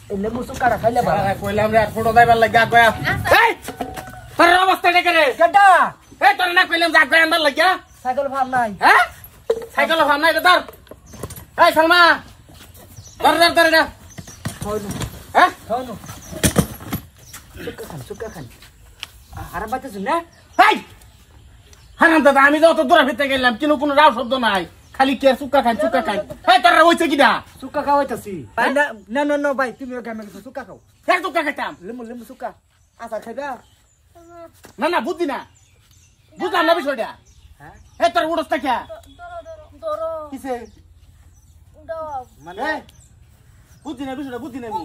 লেবু সুকাটা খাইলে ভালো কইলাম রে ফটো দাইবার লাগা গয়া এই তোর অবস্থা দেখে রে কেডা এই তোর না কইলাম যা গয়া আনবার লাগা সাইকেল ফার্ম নাই হ্যাঁ সাইকেল ফার্ম নাই রে তোর এই সালমা ধর এটা হইলো হ্যাঁ হইলো সুকা খান আর বাতে শুন না এই হারাম দাদা আমি তো দূরে ফিরতে গেলাম কিন্তু কোনো রাও শব্দ নাই খালি কে সুক্কা খান এই তোর হইছে কিডা সুকা খাওয়াইতাছি ভাই না না না ভাই তুমি ওখানে কিছু সুকা খাও কে সুক্কা খাইতাম লেবু সুকা আচার খাইবা না বুদ্ধি না বুঝলাম না বিষয়টা হ্যাঁ এই তোর উড়স্তা কে দরো কিসে দাও মানে বুদ্ধি না বিষয়টা বুদ্ধি না আমি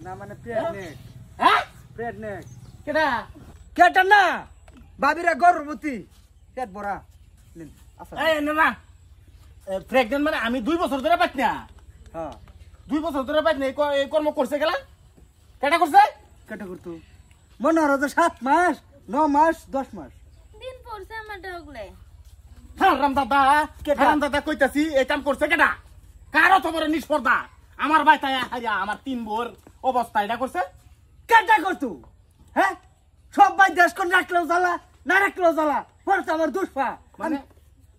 না মানে প্রেগনেন্ট হ্যাঁ প্রেগনেন্ট কেডা কেটা না বাবিরা গর্ভবতী পেট ভরা আচ্ছা এই না প্রেগনেন্ট মানে আমি 2 বছর ধরে পাইছি না হ্যাঁ 2 বছর ধরে পাইছি না এই কর্ম করছে গেলা কেডা করছে কেটা করতো মনে হলো যে 7 মাস 9 মাস 10 মাস দিন পড়ছে আমার ডগলে হারাম দাদা কইতাছি এই কাম করছে কেডা কারো তো বড় নিষ্পর্ধা আমার ভাই তাই হারিয়া আমার 3 বোর অবস্থা এটা করছে কেটা করতো হ্যাঁ সব ভাই দেশ কোন রাখলেও জ্বালা না রাখলেও জ্বালা পড়ছে আমার দুষ্পা মানে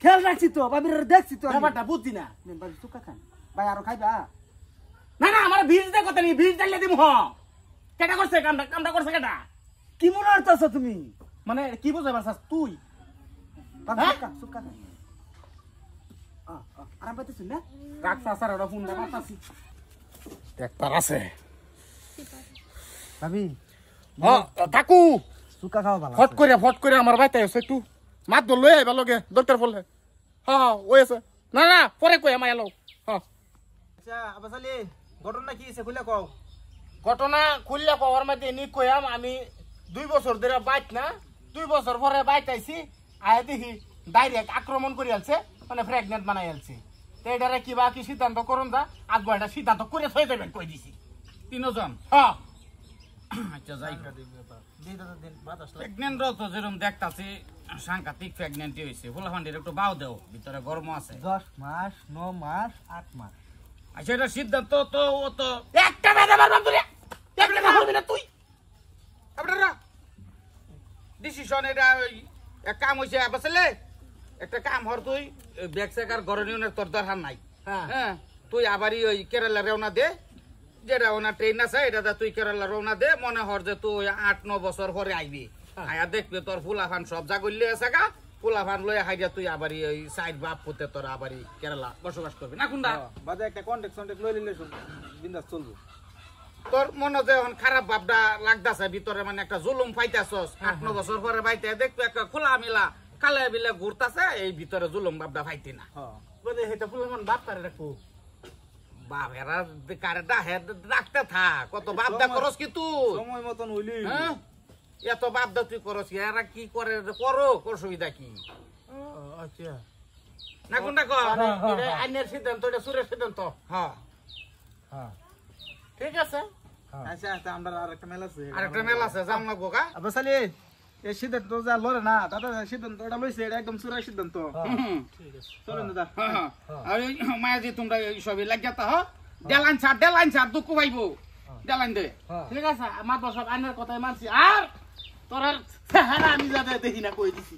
খেয়াল রাখছি তো বাবিরা দেখছি তো ব্যাপারটা বুঝছি না ভাই সুকা খান ভাই আরো খাইবা না আমার বীজ দে কথা নি বীজ দিলে দিমু হ কেডা করছে কামটা করছে কেডা কি মনে হচ্ছে তুমি মানে কি বুঝাই পারছস তুই সুকা সুকা খান আরাম পাইতেছ না রাখছা স্যার ওটা ফোন দে মারতাছি একবার আছে ভাবি কাকু সুকা খাওয়া ভালো ফট করে আমার বাইতে আছে একটু মাত দল লই আইবা লগে দরকার পড়লে হ্যাঁ ওই আছে না পরে কই আমায় এলো হ্যাঁ আচ্ছা আবাসালি ঘটনা কি হইছে কইলা কও ঘটনা খুললে কওয়ার মধ্যে নি কইয়াম আমি 2 বছর ধরে বাইত না 2 বছর পরে বাইত আইছি আয় দেখি ডাইরেক্ট আক্রমণ করে আলছে মানে প্রেগনেন্ট বানাই আলছে তো এটারে কিবা কি সিদ্ধান্ত করুন যা আগবা এটা সিদ্ধান্ত করে থই দেবেন কই দিছি তিনজন হ্যাঁ আচ্ছা যাই দিন বাতাস প্রেগনেন্ট তো যেরকম দেখতাছি সাংঘাতিক প্রেগনেন্টই হইছে ফুলাফান্ডির একটু বাও দেও ভিতরে গরম আছে 10 মাস 9 মাস 8 মাস আচ্ছা এটা সিদ্ধান্ত তো ও তো একটা বেদা মারবাম তুই একটা না হবি না তুই আপনারা ডিসিশন এটা এক কাম হইছে আসলে একটা কাম হর তুই ব্যাগ সেকার ঘরে নিয়ে তোর দরকার নাই হ্যাঁ তুই আবারই ওই কেরালা রওনা দে যে রওনা ট্রেন আছে এটা তুই কেরালা রওনা দে মনে হর যে তুই 8-9 বছর পরে আইবি আয়া দেখবি তোর ফুলাফান সব জাগল্লে আছে গা ফুলাফান লয়ে হাইয়া তুই আবারই ওই সাইড বাপ পুতে তোর আবারই কেরালা বসবাস করবি না কোনটা বাদে একটা কন্টাক্ট লই লিলে বিন্দাস চলবো তোর মনে যে এখন খারাপ ভাবটা লাগতাছে ভিতরে মানে একটা জুলুম পাইতাছস 8-9 বছর পরে বাইতে দেখবি একটা খোলা মিলা কালে বিলে ঘুরতাছে এই ভিতরে জুলুম ভাবটা পাইতি না বলে হেটা ফুলমান বাপ তারে রাখো বাপ এরা কারেটা হেড রাখতে থাক কত বাপদা করস কি তুই সময় মতন হইলি হ্যাঁ এত বাপদা তুই করস এরা কি করে করো অসুবিধা কি আচ্ছা না কোনটা কর এটা আইনের সিদ্ধান্ত এটা সুরের সিদ্ধান্ত হ্যাঁ হ্যাঁ ঠিক আছে আচ্ছা আচ্ছা আমরা আরেকটা মেলা আছে আরেকটা মেলা আছে যাম না গোগা আবাসালি এই সিদ্ধান্ত যা লরে না দাদা সিদ্ধান্ত এটা লইছে এটা একদম সুরাই সিদ্ধান্ত চলুন দাদা আর মায়াজি তোমরা সবই লাগিয়া তা দেলাইন ছাড় দুঃখ পাইবো দেলাইন দে ঠিক আছে আমার সব আইনের কথাই মানছি আর তোর আমি যাতে দেখি না কই দিছি